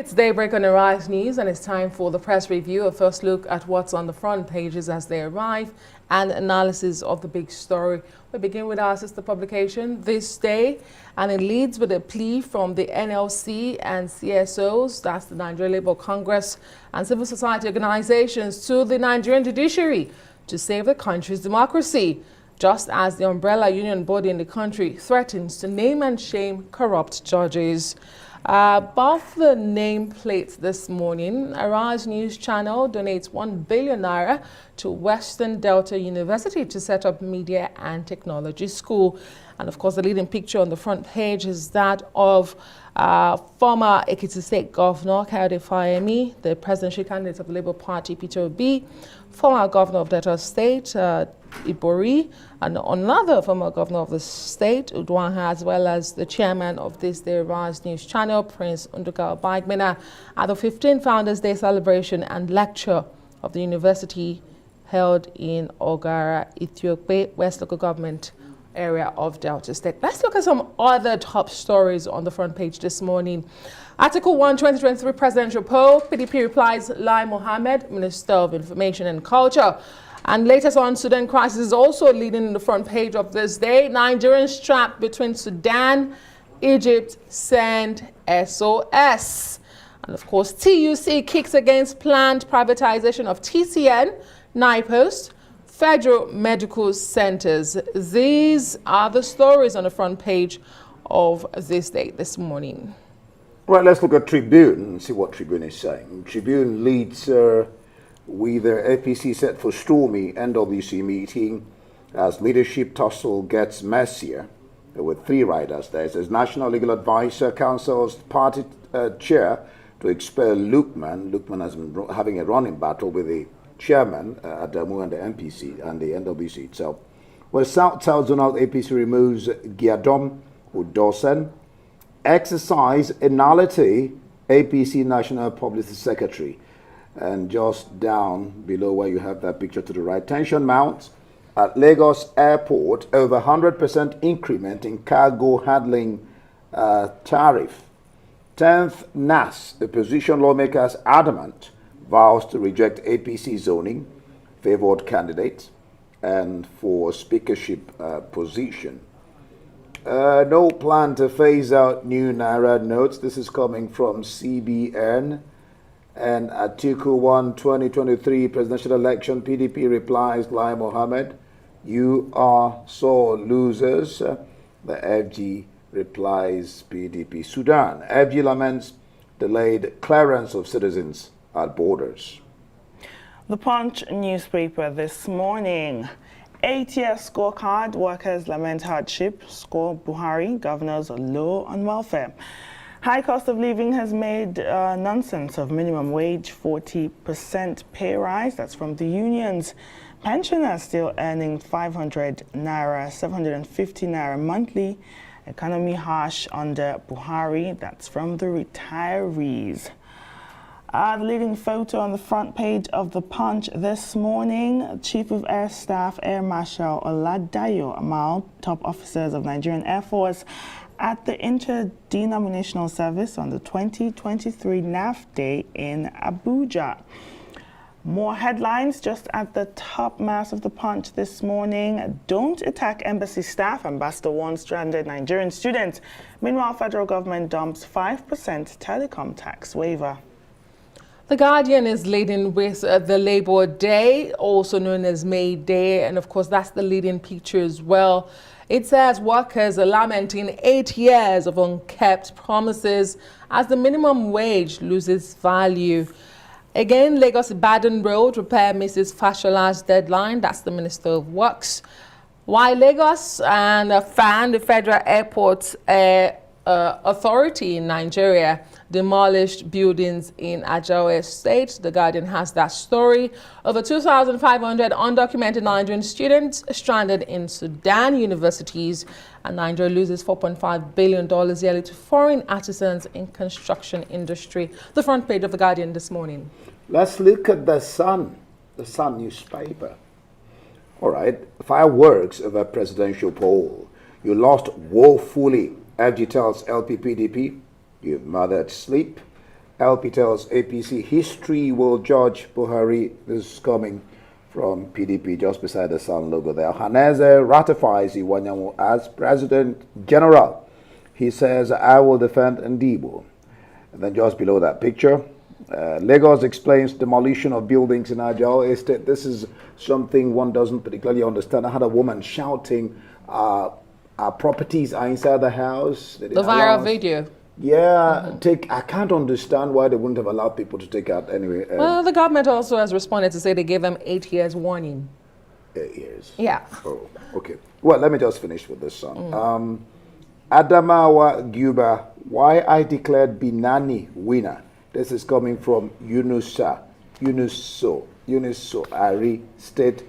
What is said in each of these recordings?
It's daybreak on Arise News, and it's time for the press review. A first look at what's on the front pages as they arrive and analysis of the big story. We begin with our sister publication This Day, and it leads with a plea from the NLC and CSOs, that's the Nigerian Labour Congress, and civil society organizations to the Nigerian judiciary to save the country's democracy, just as the umbrella union body in the country threatens to name and shame corrupt judges. Above the nameplate this morning, Arise News Channel donates 1 billion naira to Western Delta University to set up media and technology school. And of course, the leading picture on the front page is that of former Ekiti State Governor Kayode Fayemi, the presidential candidate of the Labour Party, Peter Obi, former governor of Delta State, Ibori, and another former governor of the state, Udwanha, as well as the chairman of This Day Arise News Channel, Prince Nduka Bagbena, at the 15th Founders Day celebration and lecture of the university held in Ogara, Ethiopia, West Local Government area of Delta State. Let's look at some other top stories on the front page this morning. Article 1, 2023 presidential poll, PDP replies Lai Mohammed, Minister of Information and Culture. And latest on Sudan crisis is also leading the front page of This Day. Nigerians trapped between Sudan, Egypt, send SOS. And of course, TUC kicks against planned privatization of TCN, NIPOST, Federal Medical Centers. These are the stories on the front page of This Day this morning. Right, let's look at Tribune and see what Tribune is saying. Tribune leads with the APC set for stormy NWC meeting as leadership tussle gets messier with three riders there. It says National Legal Advisor counsels party chair to expel Lukman. Lukman has been having a running battle with the chairman Adamu and the MPC and the NWC itself. Well, South Zonal APC removes Giadom Udosen. Exercise Enality, APC National Publicity Secretary. And just down below where you have that picture to the right, tension mounts at Lagos Airport, over 100% increment in cargo handling tariff. 10th NAS, the opposition lawmakers adamant, vows to reject APC zoning, favored candidate, and for speakership position. No plan to phase out new Naira notes. This is coming from CBN. And Article 1, 2023 presidential election, PDP replies Lai Mohammed, you are sore losers. The FG replies PDP. Sudan, FG laments delayed clearance of citizens at borders. The Punch newspaper this morning. 8-year scorecard, workers lament hardship, score Buhari, governors low on welfare. High cost of living has made nonsense of minimum wage, 40% pay rise. That's from the unions. Pensioners still earning 500 naira, 750 naira monthly. Economy harsh under Buhari. That's from the retirees. The leading photo on the front page of The Punch this morning, Chief of Air Staff Air Marshal Oladayo Amal, top officers of Nigerian Air Force, at the interdenominational service on the 2023 NAF Day in Abuja. More headlines just at the top mass of The Punch this morning. Don't attack embassy staff. Ambassador warns stranded Nigerian students. Meanwhile, federal government dumps 5% telecom tax waiver. The Guardian is leading with the Labour Day, also known as May Day, and of course that's the leading picture as well. It says workers are lamenting 8 years of unkept promises as the minimum wage loses value. Again, Lagos-Ibadan Road repair misses Fashola's deadline. That's the Minister of Works. While Lagos and FAN, the Federal Airport Authority in Nigeria, demolished buildings in Ajawa State. The Guardian has that story. Over 2,500 undocumented Nigerian students stranded in Sudan universities, and Nigeria loses $4.5 billion yearly to foreign artisans in construction industry. The front page of The Guardian this morning. Let's look at the Sun newspaper. All right, fireworks of a presidential poll. You lost woefully, FG tells LPPDP. You've mothered sleep. LP tells APC history will judge Buhari. This is coming from PDP, just beside the sun logo there. Haneze ratifies Iwanyanwu as President General. He says, I will defend Ndibo. And then just below that picture, Lagos explains demolition of buildings in Ajao Estate. This is something one doesn't particularly understand. I had a woman shouting, our properties are inside the house. The viral video. Yeah, I can't understand why they wouldn't have allowed people to take out anyway. Well, the government also has responded to say they gave them 8 years warning. 8 years? Yeah. Oh, okay. Well, let me just finish with this song. Adamawa Guba, why I declared Binani winner. This is coming from Yunuso Ari, State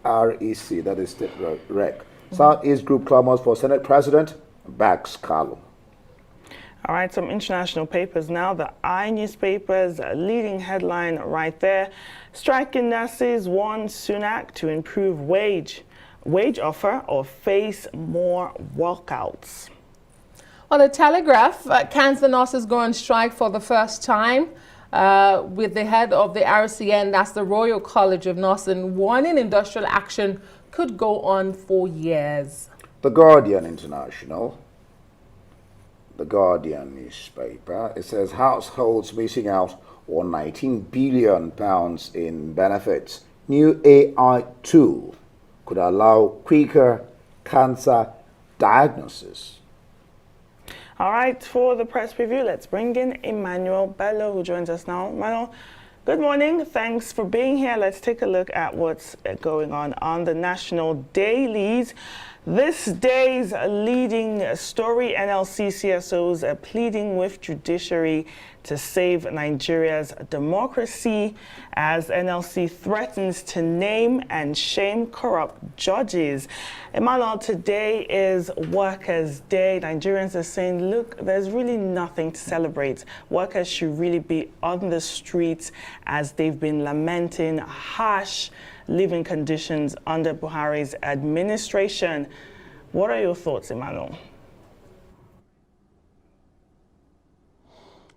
REC, that is State Rec. Southeast Group clamors for Senate President, backs Kalu. All right, some international papers now. The newspaper's leading headline right there. Striking nurses warn Sunak to improve wage offer or face more walkouts. On the Telegraph, cancer nurses go on strike for the first time with the head of the RCN, that's the Royal College of Nursing, warning industrial action could go on for years. The Guardian International. The Guardian newspaper, it says households missing out on £19 billion in benefits. New AI tool could allow quicker cancer diagnosis. All right, for the press review, let's bring in Emmanuel Bello, who joins us now. Emmanuel, good morning. Thanks for being here. Let's take a look at what's going on the national dailies. This day's leading story, NLC CSOs are pleading with judiciary to save Nigeria's democracy as NLC threatens to name and shame corrupt judges. Emmanuel, today is Workers' Day. Nigerians are saying, look, there's really nothing to celebrate. Workers should really be on the streets as they've been lamenting harsh living conditions under Buhari's administration. What are your thoughts, Emmanuel?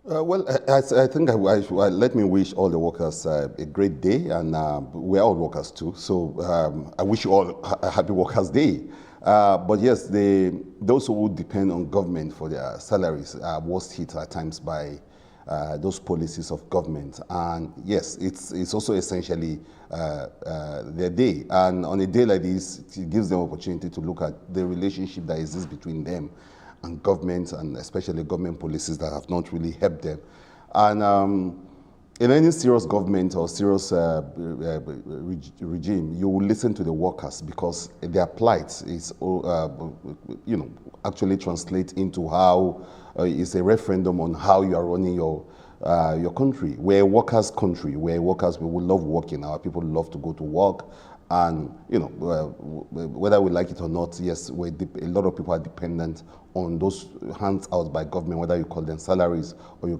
Well, I think let me wish all the workers a great day, and we're all workers too. So I wish you all a happy Workers' Day. But yes, those who depend on government for their salaries are worst hit at times by those policies of government. And yes, it's also essentially their day. And on a day like this, it gives them opportunity to look at the relationship that exists between them and government, and especially government policies that have not really helped them. And in any serious government or serious regime, you will listen to the workers because their plight is, actually translate into how it's a referendum on how you are running your country. We're a workers' country. We're workers. We love working. Our people love to go to work. And, whether we like it or not, yes, a lot of people are dependent on those hands out by government, whether you call them salaries or you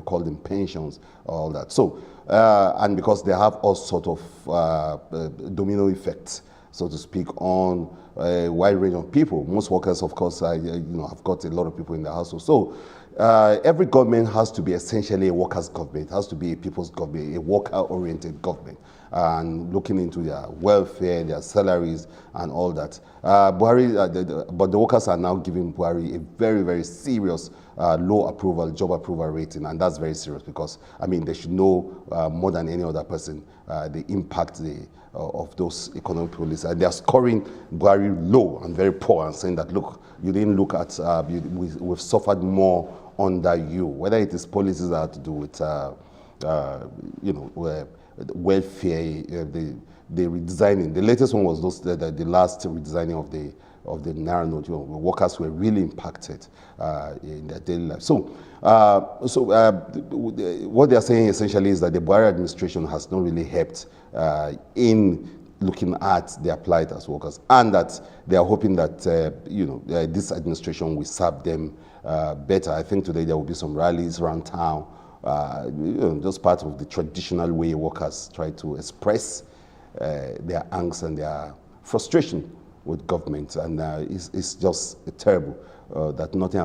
call them pensions, all that. So, and because they have all sort of domino effects, so to speak, on a wide range of people. Most workers, of course, have got a lot of people in the household. So every government has to be essentially a workers' government. It has to be a people's government, a worker-oriented government, and looking into their welfare, their salaries, and all that. But the workers are now giving Buhari a very, very serious low approval, job approval rating, and that's very serious because, they should know more than any other person the impact of those economic policies. And they are scoring Buhari low and very poor and saying that, look, you didn't look at, we've suffered more under you, whether it is policies that have to do with, welfare, the redesigning. The latest one was the last redesigning of the Naira note. Workers were really impacted in their daily life. So what they are saying essentially is that the Buhari administration has not really helped in looking at their plight as workers, and that they are hoping that this administration will serve them better. I think today there will be some rallies around town, just part of the traditional way workers try to express their angst and their frustration with government, and it's just terrible that nothing has